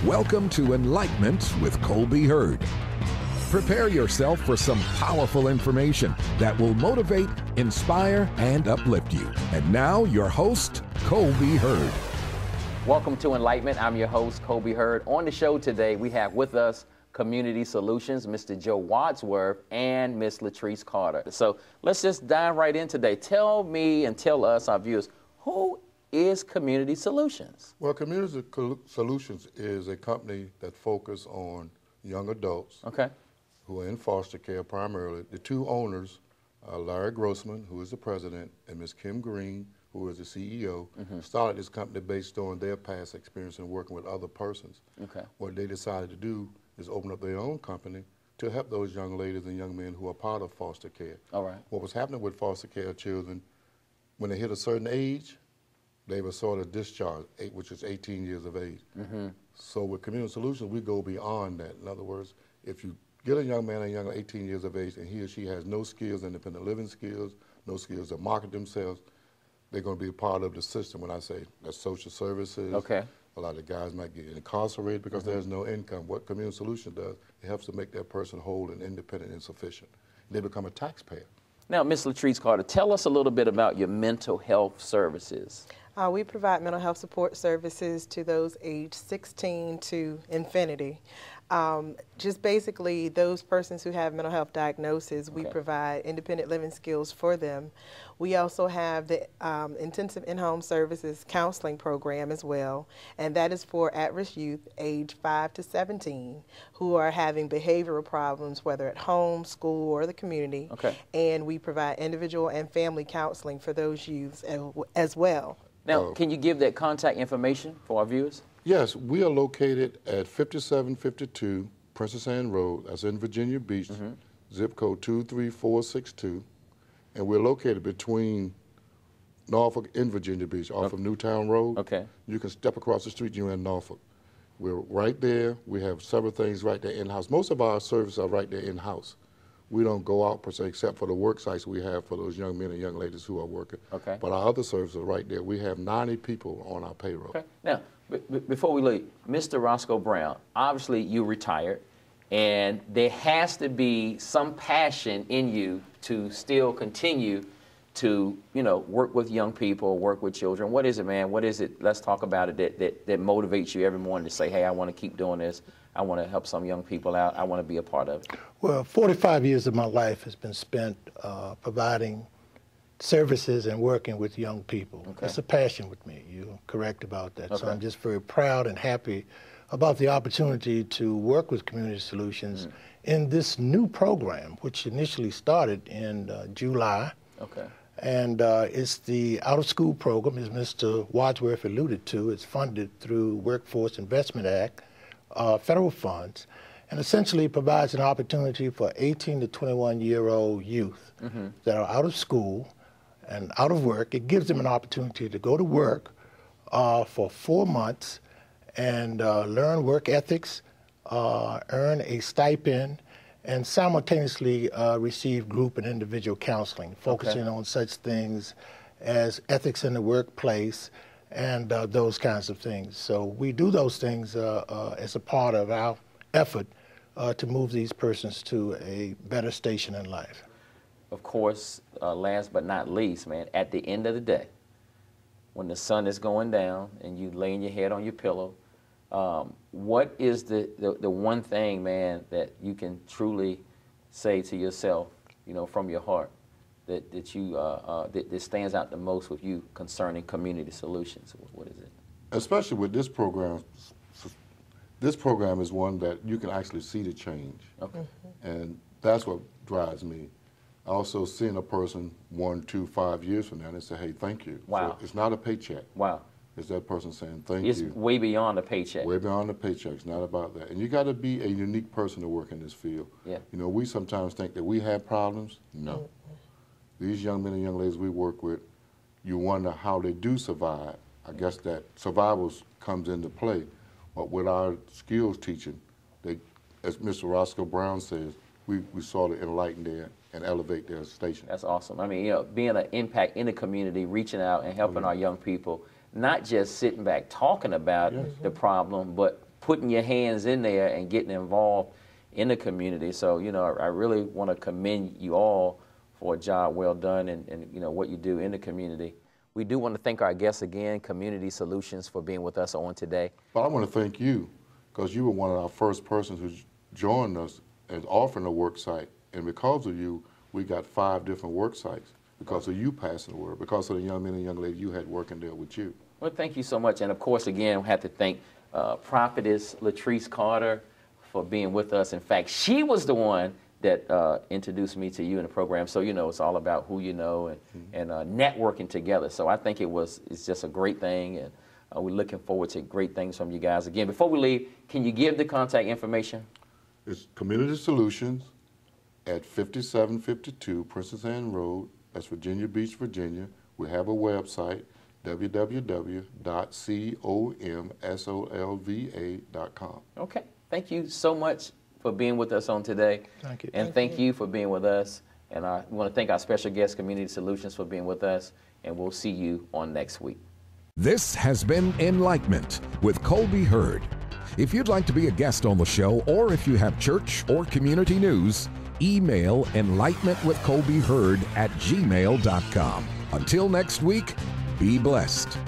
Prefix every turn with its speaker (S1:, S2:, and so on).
S1: Welcome to Enlightenment with Colby Hurd. Prepare yourself for some powerful information that will motivate, inspire, and uplift you. And now, your host, Colby Hurd.
S2: Welcome to Enlightenment. I'm your host, Colby Hurd. On the show today, we have with us Community Solutions, Mr. Joe Wadsworth, and Ms. Latrice Carter. So let's just dive right in today. Tell me and tell us, our viewers, who is Community Solutions?
S3: Well, Community Solutions is a company that focuses on young adults who are in foster care primarily. The two owners are Larry Grossman, who is the president, and Ms. Kim Green, who is the CEO, started this company based on their past experience in working with other persons. What they decided to do is open up their own company to help those young ladies and young men who are part of foster care. What was happening with foster care children, when they hit a certain age, they were sort of discharged, which is 18 years of age. So with Community Solutions, we go beyond that. In other words, if you get a young man or young 18 years of age and he or she has no skills, independent living skills, no skills to market themselves, they're going to be a part of the system. When I say that's social services, a lot of guys might get incarcerated because there's no income. What Community Solutions does, it helps to make that person whole and independent and sufficient. They become a taxpayer.
S2: Now, Ms. Latrice Carter, tell us a little bit about your mental health services.
S4: We provide mental health support services to those aged 16 to infinity. Just basically those persons who have mental health diagnoses, we provide independent living skills for them. We also have the intensive in-home services counseling program as well, and that is for at-risk youth age 5 to 17 who are having behavioral problems, whether at home, school, or the community. And we provide individual and family counseling for those youths as well.
S2: Now, can you give that contact information for our viewers?
S3: Yes, we are located at 5752 Princess Anne Road. That's in Virginia Beach, zip code 23462. And we're located between Norfolk and Virginia Beach off of Newtown Road. You can step across the street, you're in Norfolk. We're right there. We have several things right there in-house. Most of our services are right there in-house. We don't go out per se, except for the work sites we have for those young men and young ladies who are working. But our other services are right there. We have 90 people on our payroll.
S2: Now, before we leave, Mr. Roscoe Brown, obviously you retired, and there has to be some passion in you to still continue to, work with young people, work with children. What is it, man? What is it? Let's talk about it that motivates you every morning to say, hey, I want to keep doing this. I want to help some young people out. I want to be a part of it.
S5: Well, 45 years of my life has been spent providing services and working with young people. It's a passion with me. You're correct about that. So I'm just very proud and happy about the opportunity to work with Community Solutions in this new program, which initially started in July. And it's the out-of-school program, as Mr. Wadsworth alluded to. It's funded through Workforce Investment Act, federal funds, and essentially provides an opportunity for 18 to 21-year-old youth that are out of school and out of work. It gives them an opportunity to go to work for 4 months and learn work ethics, earn a stipend, and simultaneously receive group and individual counseling, focusing on such things as ethics in the workplace and those kinds of things. So we do those things as a part of our effort to move these persons to a better station in life.
S2: Of course, last but not least, man, at the end of the day, when the sun is going down and you laying your head on your pillow, what is the one thing, man, that you can truly say to yourself, from your heart, that stands out the most with you concerning Community Solutions? What is it?
S3: Especially with this program is one that you can actually see the change. And that's what drives me. Also seeing a person 1, 2, 5 years from now and say, hey, thank you. So it's not a paycheck. It's that person saying thank you.
S2: It's way beyond a paycheck.
S3: Way beyond the paycheck. It's not about that. And you got to be a unique person to work in this field. We sometimes think that we have problems. No. These young men and young ladies we work with, you wonder how they do survive. I guess that survival comes into play. But with our skills teaching, as Mr. Roscoe Brown says, we sort of enlighten their and elevate their station.
S2: That's awesome. I mean, being an impact in the community, reaching out and helping our young people, not just sitting back talking about the problem, but putting your hands in there and getting involved in the community. So, you know, I really want to commend you all for a job well done and you know, what you do in the community. We do want to thank our guests again, Community Solutions, for being with us on today.
S3: But I want to thank you, because you were one of our first persons who joined us as offering a work site. And because of you, we got 5 different work sites, because of you passing the word, because of the young men and young ladies you had working there with you.
S2: Well, thank you so much. And of course, again, we have to thank Prophetess Latrice Carter for being with us. In fact, she was the one that introduced me to you in the program. So, you know, it's all about who you know and networking together. So I think it's just a great thing, and we're looking forward to great things from you guys. Again, before we leave, can you give the contact information?
S3: It's Community Solutions at 5752 Princess Anne Road. That's Virginia Beach, Virginia. We have a website, www.comsolva.com.
S2: Okay. Thank you so much for being with us on today.
S5: Thank you.
S2: And thank you for being with us. And I want to thank our special guest, Community Solutions, for being with us. And we'll see you on next week.
S1: This has been Enlightenment with Colby Hurd. If you'd like to be a guest on the show, or if you have church or community news, email enlightenmentwithcolbyhurd@gmail.com. Until next week, be blessed.